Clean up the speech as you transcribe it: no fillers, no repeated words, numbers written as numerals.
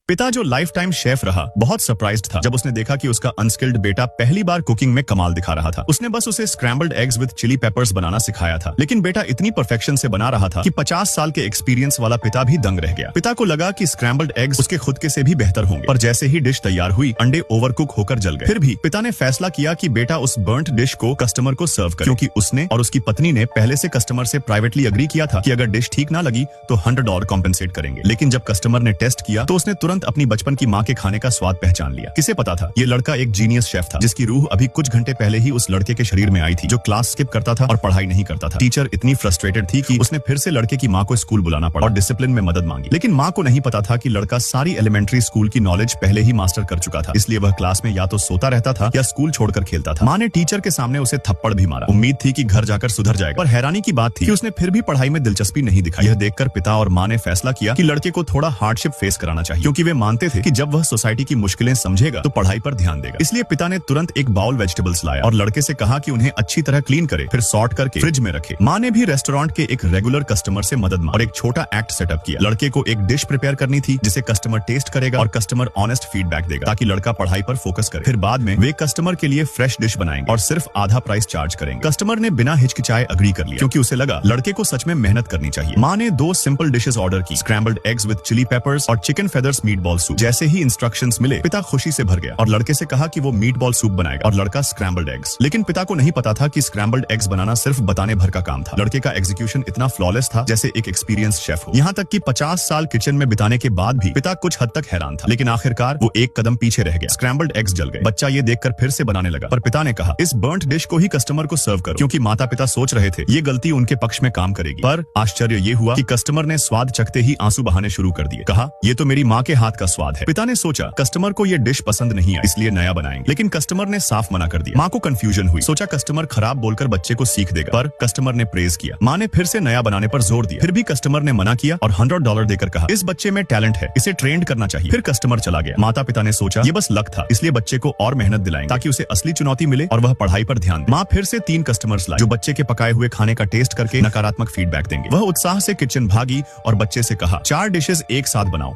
पिता जो life time chef रहा बहुत सरप्राइज्ड था जब उसने देखा कि उसका अनस्किल्ड बेटा पहली बार कुकिंग में कमाल दिखा रहा था। उसने बस उसे scrambled eggs with chilli peppers बनाना सिखाया था, लेकिन बेटा इतनी परफेक्शन से बना रहा था कि 50 साल के एक्सपीरियंस वाला पिता भी दंग रह गया। पिता को लगा कि स्क्रैम्बल्ड एग्स उसके खुद के से भी बेहतर होंगे, पर जैसे ही डिश तैयार हुई अंडे ओवरकुक होकर जल गए। फिर भी पिता ने फैसला किया कि बेटा उस बर्न्ट डिश को कस्टमर को सर्व करे, क्योंकि उसने और उसकी पत्नी ने पहले से कस्टमर से प्राइवेटली अग्री किया था कि अगर डिश ठीक ना लगी तो $100 कॉम्पेंसेट करेंगे। लेकिन जब कस्टमर ने टेस्ट किया तो उसने तुरंत अपनी बचपन की माँ के खाने का स्वाद पहचान लिया। किसे पता था ये लड़का एक जीनियस शेफ था, जिसकी रूह अभी कुछ घंटे पहले ही उस लड़के के शरीर में आई थी जो क्लास स्किप करता था और पढ़ाई नहीं करता था। टीचर इतनी फ्रस्ट्रेटेड थी कि उसने फिर से लड़के की माँ को स्कूल बुलाना पड़ा और डिसिप्लिन में मदद मांगी। लेकिन माँ को नहीं पता था कि लड़का सारी एलिमेंट्री स्कूल की नॉलेज पहले ही मास्टर कर चुका था, इसलिए वह क्लास में या तो सोता रहता था या स्कूल छोड़कर खेलता था। माँ ने टीचर के सामने उसे थप्पड़ भी मारा। उम्मीद थी कि घर जाकर सुधर जाएगा, पर हैरानी की बात थी कि उसने फिर भी पढ़ाई में दिलचस्पी नहीं दिखाई। यह देखकर पिता और माँ ने फैसला किया कि लड़के को थोड़ा हार्डशिप फेस कराना चाहिए, क्योंकि वे मानते थे कि जब वह सोसाइटी की मुश्किलें समझेगा तो पढ़ाई पर ध्यान देगा। इसलिए पिता ने तुरंत एक बाउल वेजिटेबल्स लाया और लड़के से कहा कि उन्हें अच्छी तरह क्लीन करे, फिर सॉर्ट करके फ्रिज में रखे। माँ ने भी रेस्टोरेंट के एक रेगुलर कस्टमर से मदद मांगी और एक छोटा एक्ट सेटअप किया। लड़के को एक डिश प्रिपेयर करनी थी जिसे कस्टमर टेस्ट करेगा और कस्टमर ऑनेस्ट फीडबैक देगा, ताकि लड़का पढ़ाई पर फोकस करे। फिर बाद में वे कस्टमर के लिए फ्रेश डिश बनाएंगे और सिर्फ आधा प्राइस चार्ज करेंगे। कस्टमर ने बिना हिचकिचाए अग्री कर लिया, क्योंकि उसे लगा लड़के को सच में मेहनत करनी चाहिए। माँ ने 2 सिंपल डिशेस ऑर्डर की, scrambled eggs with chilli peppers और चिकन फेदर्स मीटबॉल सूप। जैसे ही इंस्ट्रक्शंस मिले पिता खुशी से भर गया और लड़के से कहा कि वो मीटबॉल सूप बनाएगा और लड़का स्क्रैम्बल्ड एग्स। लेकिन पिता को नहीं पता था कि स्क्रैम्बल्ड एग्स बनाना सिर्फ बताने भर का काम था। लड़के का एग्जीक्यूशन इतना फ्लॉलेस था जैसे एक एक्सपीरियंस शेफ हो। यहाँ तक कि 50 साल किचन में बिताने के बाद भी पिता कुछ हद तक हैरान था, लेकिन आखिरकार वो एक कदम पीछे रह गया। स्क्रैम्बल्ड एग्स जल गए। बच्चा ये देखकर फिर से बनाने लगा, पर पिता ने कहा इस बर्न्ट डिश को ही कस्टमर को सर्व करो, क्योंकि माता पिता सोच रहे थे ये गलती उनके पक्ष में काम करेगी। पर आश्चर्य ये हुआ कि कस्टमर ने स्वाद चखते ही आंसू बहाने शुरू कर दिए। कहा ये तो मेरी माँ के हाथ का स्वाद है। पिता ने सोचा कस्टमर को ये डिश पसंद नहीं आई, इसलिए नया बनाएंगे, लेकिन कस्टमर ने साफ मना कर दिया। माँ को कंफ्यूजन हुई, सोचा कस्टमर खराब बोलकर बच्चे को सीख देगा, पर कस्टमर ने प्रेज किया। माँ ने फिर से नया बनाने पर जोर दिया, फिर भी कस्टमर ने मना किया और $100 देकर कहा इस बच्चे में टैलेंट है, इसे ट्रेंड करना चाहिए। फिर कस्टमर चला गया। माता पिता ने सोचा ये बस लक था, इसलिए बच्चे को और मेहनत दिलाएंगे ताकि उसे असली चुनौती मिले और वह पढ़ाई पर ध्यान दे। माँ फिर से 3 कस्टमर्स लाए जो बच्चे के पकाए हुए खाने का टेस्ट करके नकारात्मक फीडबैक देंगे। वह उत्साह से किचन भागी और बच्चे से कहा 4 डिशेस एक साथ बनाओ।